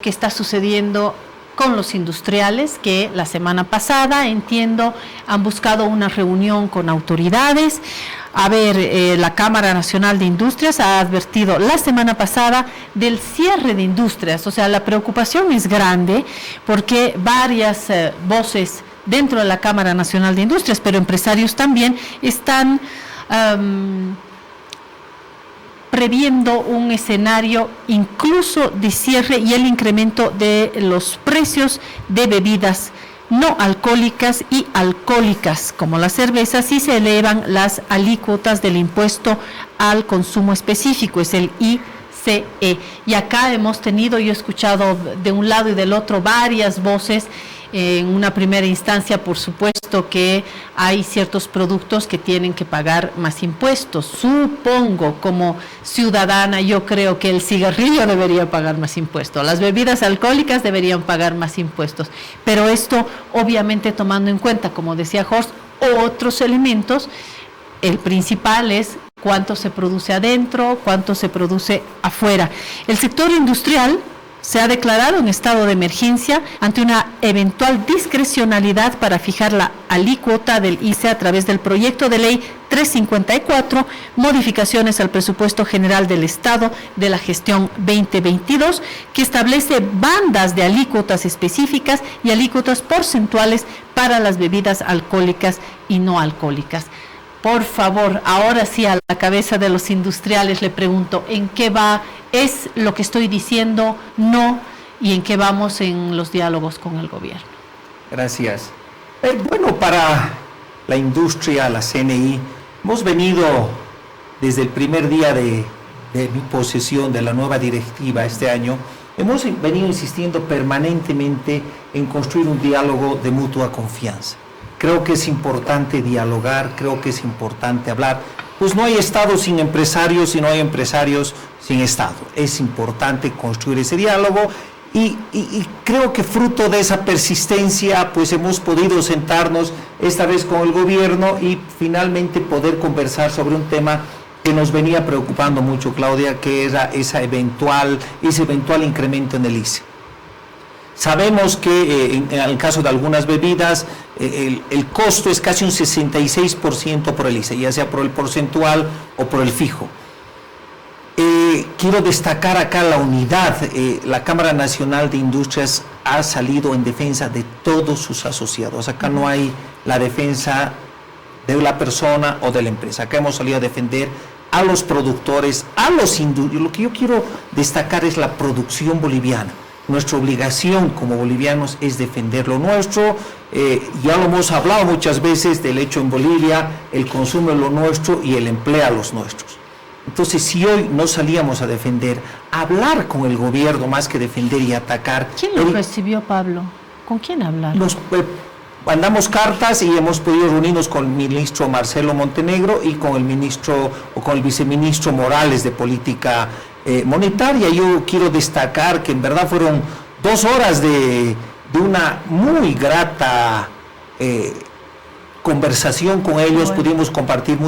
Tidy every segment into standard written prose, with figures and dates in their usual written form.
que está sucediendo con los industriales que la semana pasada, entiendo, han buscado una reunión con autoridades. A ver, la Cámara Nacional de Industrias ha advertido la semana pasada del cierre de industrias, o sea, la preocupación es grande porque varias voces dentro de la Cámara Nacional de Industrias, pero empresarios también, están previendo un escenario incluso de cierre y el incremento de los precios de bebidas no alcohólicas y alcohólicas, como la cerveza, si se elevan las alícuotas del impuesto al consumo específico, es el ICE. Y acá hemos tenido, yo he escuchado de un lado y del otro varias voces. En una primera instancia, por supuesto que hay ciertos productos que tienen que pagar más impuestos. Supongo, como ciudadana, yo creo que el cigarrillo debería pagar más impuestos, las bebidas alcohólicas deberían pagar más impuestos, pero esto obviamente tomando en cuenta, como decía Horst, otros elementos. El principal es cuánto se produce adentro, cuánto se produce afuera. El sector industrial se ha declarado en estado de emergencia ante una eventual discrecionalidad para fijar la alícuota del ICE a través del proyecto de ley 354, modificaciones al presupuesto general del Estado de la gestión 2022, que establece bandas de alícuotas específicas y alícuotas porcentuales para las bebidas alcohólicas y no alcohólicas. Por favor, ahora sí a la cabeza de los industriales le pregunto, ¿en qué va? ¿Es lo que estoy diciendo? ¿No? ¿Y en qué vamos en los diálogos con el gobierno? Gracias. Bueno, para la industria, la CNI, hemos venido desde el primer día de mi posesión de la nueva directiva este año, hemos venido insistiendo permanentemente en construir un diálogo de mutua confianza. Creo que es importante dialogar, creo que es importante hablar. Pues no hay Estado sin empresarios y no hay empresarios sin Estado. Es importante construir ese diálogo y creo que fruto de esa persistencia pues hemos podido sentarnos esta vez con el gobierno y finalmente poder conversar sobre un tema que nos venía preocupando mucho, Claudia, que era ese eventual incremento en el ICE. Sabemos que en el caso de algunas bebidas el costo es casi un 66% por el ICE, ya sea por el porcentual o por el fijo. Quiero destacar acá la unidad. La Cámara Nacional de Industrias ha salido en defensa de todos sus asociados. Acá no hay la defensa de la persona o de la empresa. Acá hemos salido a defender a los productores, a los industriales. Lo que yo quiero destacar es la producción boliviana. Nuestra obligación como bolivianos es defender lo nuestro. Ya lo hemos hablado muchas veces del hecho en Bolivia, el consumo es lo nuestro y el empleo a los nuestros. Entonces, si hoy no salíamos a defender, a hablar con el gobierno más que defender y atacar. ¿Quién lo recibió, Pablo? ¿Con quién hablar? Mandamos cartas y hemos podido reunirnos con el ministro Marcelo Montenegro y con el ministro o con el viceministro Morales de Política Monetaria. Yo quiero destacar que en verdad fueron 2 horas de una muy grata conversación con ellos. Bueno. Pudimos compartir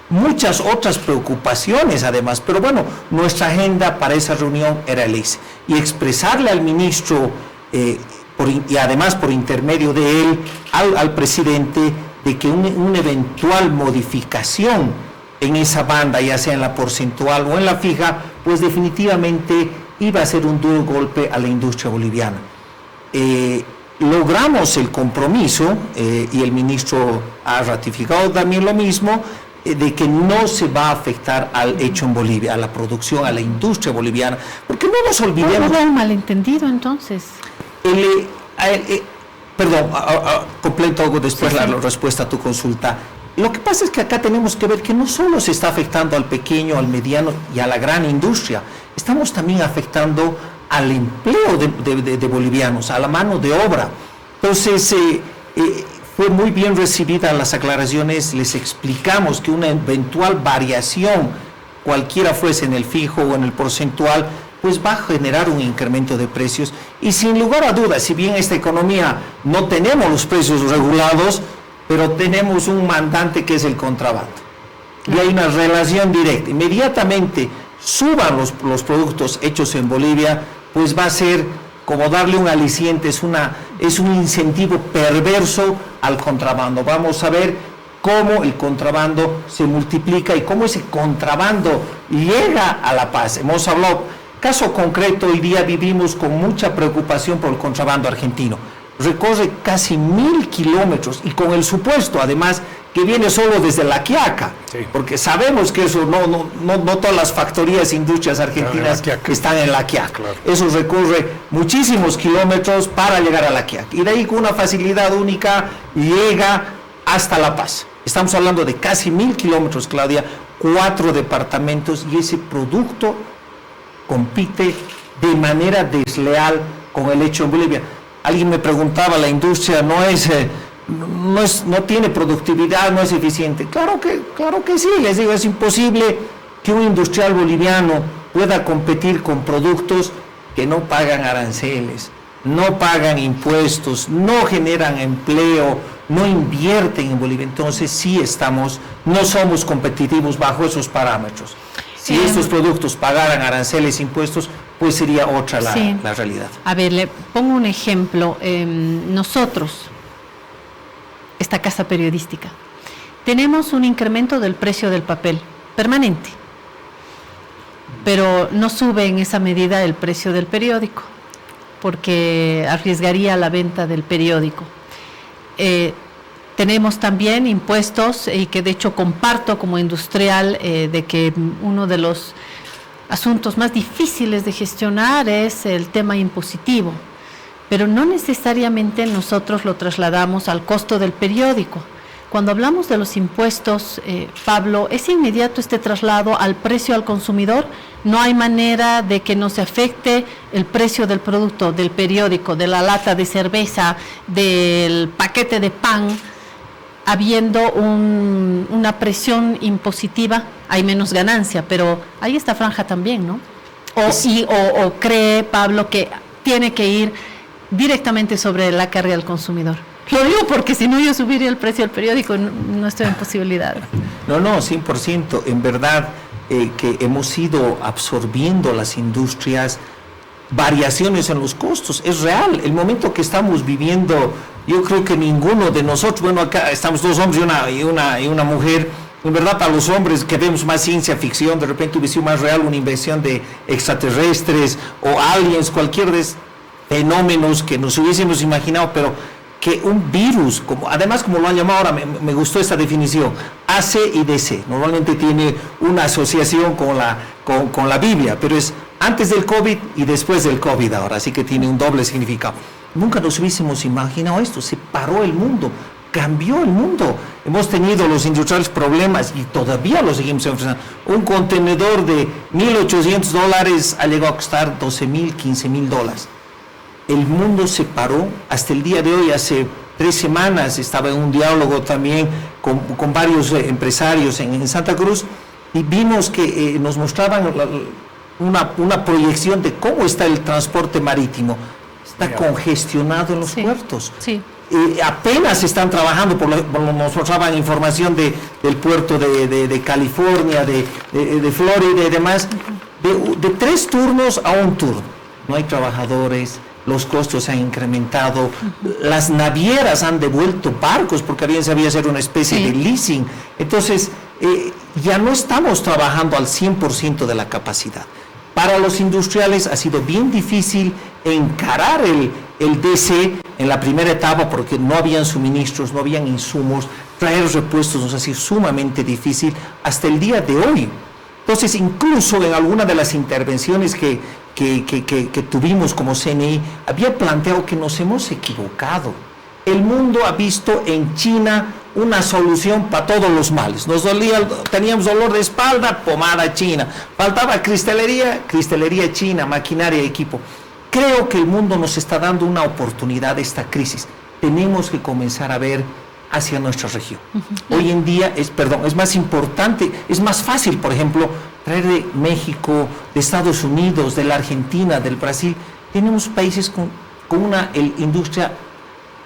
muchas otras preocupaciones además, pero bueno, nuestra agenda para esa reunión era el ICE y expresarle al ministro y además por intermedio de él al presidente de que una eventual modificación en esa banda, ya sea en la porcentual o en la fija, pues definitivamente iba a ser un duro golpe a la industria boliviana. Logramos el compromiso y el ministro ha ratificado también lo mismo, de que no se va a afectar al hecho en Bolivia, a la producción, a la industria boliviana, porque no nos olvidemos... ¿No hubo un malentendido entonces? Perdón, completo después sí. La respuesta a tu consulta. Lo que pasa es que acá tenemos que ver que no solo se está afectando al pequeño, al mediano y a la gran industria, estamos también afectando al empleo de bolivianos, a la mano de obra. Entonces, fue muy bien recibida las aclaraciones, les explicamos que una eventual variación, cualquiera fuese en el fijo o en el porcentual, pues va a generar un incremento de precios y sin lugar a dudas, si bien esta economía no tenemos los precios regulados, pero tenemos un mandante que es el contrabando. Y hay una relación directa. Inmediatamente suban los productos hechos en Bolivia, pues va a ser como darle un aliciente, es un incentivo perverso al contrabando. Vamos a ver cómo el contrabando se multiplica y cómo ese contrabando llega a La Paz. Hemos hablado, caso concreto, hoy día vivimos con mucha preocupación por el contrabando argentino. Recorre casi 1000 kilómetros y con el supuesto, además, que viene solo desde La Quiaca, sí, porque sabemos que eso no todas las factorías, industrias argentinas están en La Quiaca. Claro. Eso recorre muchísimos kilómetros para llegar a La Quiaca. Y de ahí con una facilidad única llega hasta La Paz. Estamos hablando de casi 1000 kilómetros, Claudia, 4 departamentos, y ese producto compite de manera desleal con el hecho en Bolivia. Alguien me preguntaba, la industria no tiene productividad, no es eficiente. Claro que sí, les digo, es imposible que un industrial boliviano pueda competir con productos que no pagan aranceles, no pagan impuestos, no generan empleo, no invierten en Bolivia. Entonces sí no somos competitivos bajo esos parámetros. Si estos productos pagaran aranceles, impuestos, pues sería otra la realidad. A ver, le pongo un ejemplo. Nosotros, esta casa periodística, tenemos un incremento del precio del papel permanente, pero no sube en esa medida el precio del periódico, porque arriesgaría la venta del periódico. Tenemos también impuestos, y que de hecho comparto como industrial, de que uno de los asuntos más difíciles de gestionar es el tema impositivo, pero no necesariamente nosotros lo trasladamos al costo del periódico. Cuando hablamos de los impuestos, Pablo, ¿es inmediato este traslado al precio al consumidor? No hay manera de que no se afecte el precio del producto, del periódico, de la lata de cerveza, del paquete de pan. Habiendo una presión impositiva, hay menos ganancia, pero hay esta franja también, ¿no? O cree, Pablo, que tiene que ir directamente sobre la carga del consumidor. Lo digo porque si no yo subiría el precio del periódico, no estoy en posibilidad. No, 100%. En verdad que hemos ido absorbiendo las industrias variaciones en los costos. Es real. El momento que estamos viviendo, yo creo que ninguno de nosotros, bueno, acá estamos 2 hombres y una mujer, en verdad para los hombres que vemos más ciencia ficción, de repente hubiese sido más real una invención de extraterrestres o aliens, cualquier de fenómenos que nos hubiésemos imaginado, pero que un virus, además como lo han llamado ahora, me gustó esta definición, AC y DC, normalmente tiene una asociación con la Biblia, pero es antes del COVID y después del COVID ahora, así que tiene un doble significado. Nunca nos hubiésemos imaginado esto, se paró el mundo, cambió el mundo. Hemos tenido los industriales problemas y todavía lo seguimos enfrentando. Un contenedor de $1,800 ha llegado a costar $12,000, $15,000. El mundo se paró hasta el día de hoy. Hace 3 semanas estaba en un diálogo también con varios empresarios en Santa Cruz y vimos que nos mostraban una proyección de cómo está el transporte marítimo. Está congestionado en los puertos. Sí. Apenas están trabajando, nos mostraban información del puerto de California, de Florida y demás, de 3 turnos a 1 turno. No hay trabajadores, los costos se han incrementado, las navieras han devuelto barcos porque había hacer una especie de leasing. Entonces, ya no estamos trabajando al 100% de la capacidad. Para los industriales ha sido bien difícil encarar el DC en la primera etapa porque no habían suministros, no habían insumos, traer repuestos nos ha sido sumamente difícil hasta el día de hoy. Entonces, incluso en alguna de las intervenciones que tuvimos como CNI, había planteado que nos hemos equivocado. El mundo ha visto en China una solución para todos los males. Teníamos dolor de espalda, pomada china. Faltaba cristalería china, maquinaria, equipo. Creo que el mundo nos está dando una oportunidad de esta crisis. Tenemos que comenzar a ver hacia nuestra región. Hoy en día es más importante, es más fácil, por ejemplo, traer de México, de Estados Unidos, de la Argentina, del Brasil. Tenemos países con una industria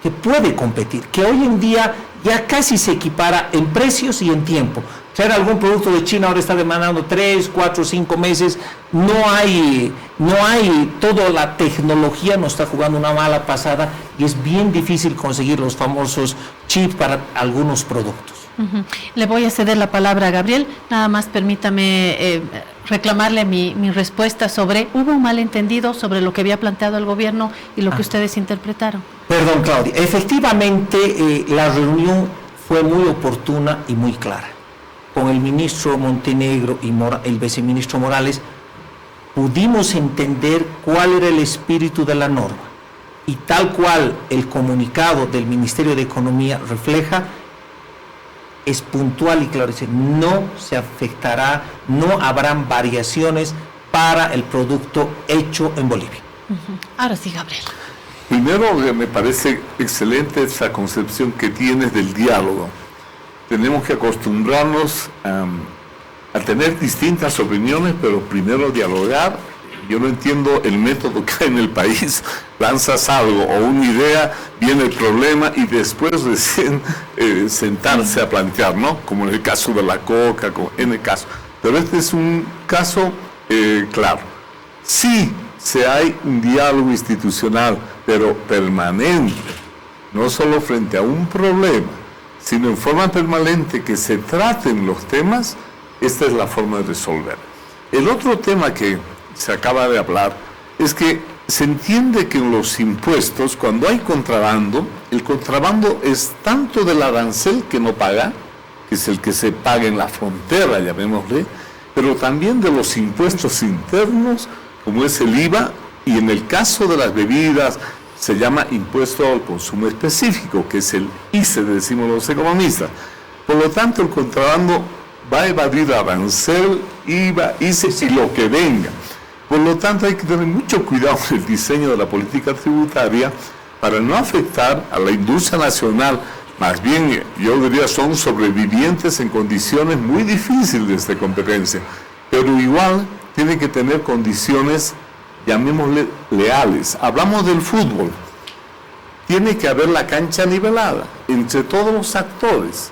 que puede competir, que hoy en día ya casi se equipara en precios y en tiempo. traer algún producto de China ahora está demandando 3, 4, 5 meses. No hay, toda la tecnología nos está jugando una mala pasada y es bien difícil conseguir los famosos chips para algunos productos. Le voy a ceder la palabra a Gabriel, nada más permítame reclamarle mi respuesta sobre, ¿hubo un malentendido sobre lo que había planteado el gobierno y lo que ustedes interpretaron? Perdón, Claudia, efectivamente la reunión fue muy oportuna y muy clara. Con el ministro Montenegro y el viceministro Morales pudimos entender cuál era el espíritu de la norma y tal cual el comunicado del Ministerio de Economía refleja, es puntual y claro, dice, no se afectará, no habrán variaciones para el producto hecho en Bolivia. Ahora sí, Gabriel. Primero, me parece excelente esa concepción que tienes del diálogo. Tenemos que acostumbrarnos a tener distintas opiniones, pero primero dialogar. Yo no entiendo el método que hay en el país. Lanzas algo o una idea, viene el problema y después recién sentarse a plantear, ¿no? Como en el caso de la coca, en el caso. Pero este es un caso claro. Sí, hay un diálogo institucional, pero permanente, no solo frente a un problema, sino en forma permanente que se traten los temas. Esta es la forma de resolver. El otro tema que se acaba de hablar es que se entiende que en los impuestos, cuando hay contrabando, el contrabando es tanto del arancel que no paga, que es el que se paga en la frontera, llamémosle, pero también de los impuestos internos, como es el IVA, y en el caso de las bebidas se llama impuesto al consumo específico, que es el ICE, decimos los economistas. Por lo tanto, el contrabando va a evadir arancel, IVA, ICE y lo que venga. Por lo tanto, hay que tener mucho cuidado en el diseño de la política tributaria para no afectar a la industria nacional. Más bien, yo diría, son sobrevivientes en condiciones muy difíciles de competencia, pero igual tienen que tener condiciones, llamémosle, leales. Hablamos del fútbol. Tiene que haber la cancha nivelada entre todos los actores.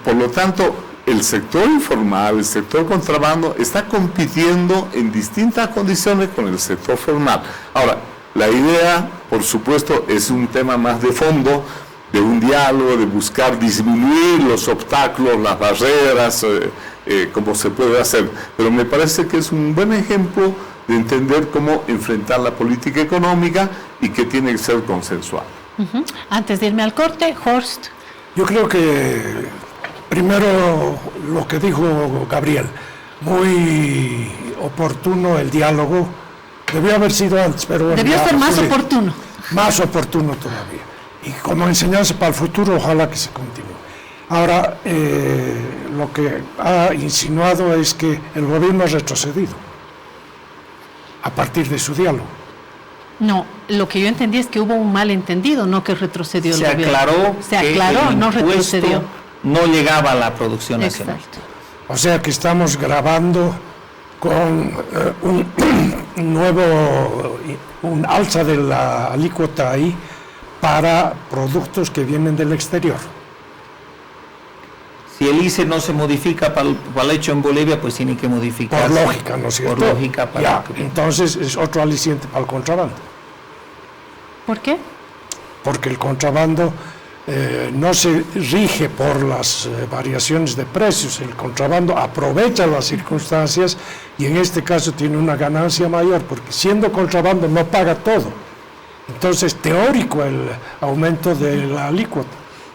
Por lo tanto, el sector informal, el sector contrabando, está compitiendo en distintas condiciones con el sector formal. Ahora, la idea, por supuesto, es un tema más de fondo, de un diálogo, de buscar disminuir los obstáculos, las barreras, como se puede hacer. Pero me parece que es un buen ejemplo de entender cómo enfrentar la política económica y que tiene que ser consensual. Antes de irme al corte, Horst. Yo creo que primero lo que dijo Gabriel, muy oportuno el diálogo, debió haber sido antes, pero... Debió ser más oportuno. Más oportuno todavía. Y como enseñanza para el futuro, ojalá que se continúe. Ahora, lo que ha insinuado es que el gobierno ha retrocedido a partir de su diálogo. No, lo que yo entendí es que hubo un malentendido, no que retrocedió el gobierno. Se aclaró, no retrocedió. No llegaba a la producción nacional. Exacto. O sea que estamos grabando con un alza de la alícuota ahí para productos que vienen del exterior. Si el ICE no se modifica para el hecho en Bolivia, pues tiene que modificarse. Por lógica, ¿no es cierto? Por lógica. Entonces es otro aliciente para el contrabando. ¿Por qué? Porque el contrabando no se rige por las variaciones de precios. El contrabando aprovecha las circunstancias y en este caso tiene una ganancia mayor, porque siendo contrabando no paga todo. Entonces, teórico el aumento de la alícuota.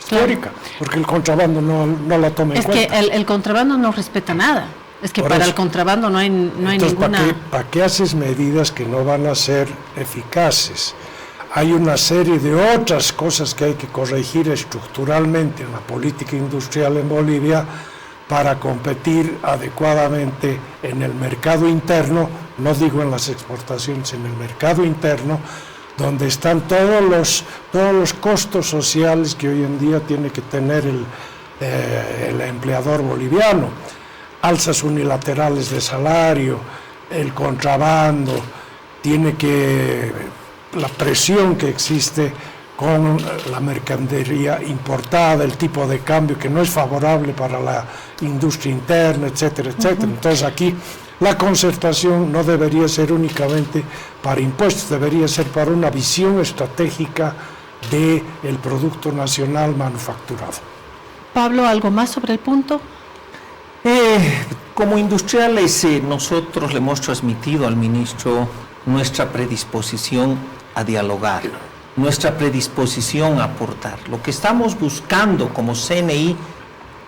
Teórica, porque el contrabando no la toma en cuenta. Es que el contrabando no respeta nada. Es que para el contrabando no hay ninguna... ¿Para qué haces medidas que no van a ser eficaces? Hay una serie de otras cosas que hay que corregir estructuralmente en la política industrial en Bolivia para competir adecuadamente en el mercado interno, no digo en las exportaciones, en el mercado interno, donde están todos los costos sociales que hoy en día tiene que tener el empleador boliviano, alzas unilaterales de salario, el contrabando, la presión que existe con la mercadería importada, el tipo de cambio que no es favorable para la industria interna, etcétera, etcétera. Entonces aquí la concertación no debería ser únicamente para impuestos, debería ser para una visión estratégica del producto nacional manufacturado. Pablo, ¿algo más sobre el punto? Como industriales, nosotros le hemos transmitido al ministro nuestra predisposición a dialogar, nuestra predisposición a aportar. Lo que estamos buscando como CNI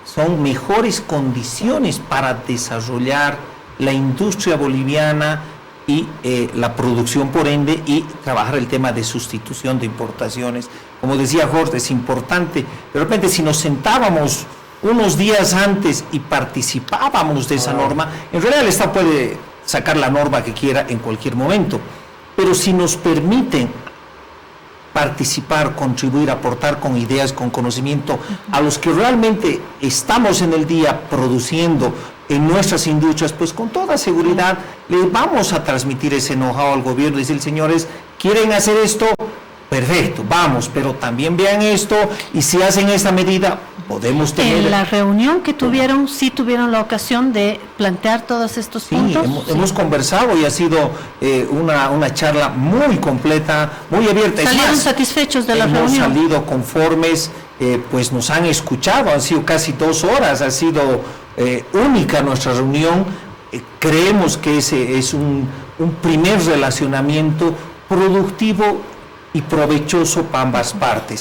son mejores condiciones para desarrollar la industria boliviana y la producción por ende, y trabajar el tema de sustitución de importaciones. Como decía Jorge, es importante. De repente, si nos sentábamos unos días antes y participábamos de esa norma, en realidad el Estado puede sacar la norma que quiera en cualquier momento, pero si nos permiten participar, contribuir, aportar con ideas, con conocimiento, a los que realmente estamos en el día produciendo en nuestras industrias, pues con toda seguridad les vamos a transmitir ese know-how al gobierno y decir, señores, ¿quieren hacer esto? Perfecto, vamos, pero también vean esto, y si hacen esta medida, podemos tener... En la reunión que tuvieron, sí tuvieron la ocasión de plantear todos estos puntos. Hemos conversado y ha sido una charla muy completa, muy abierta. ¿Salieron satisfechos de la reunión? Hemos salido conformes, pues nos han escuchado, han sido casi 2 horas, ha sido única nuestra reunión. Creemos que ese es un primer relacionamiento productivo y provechoso para ambas partes.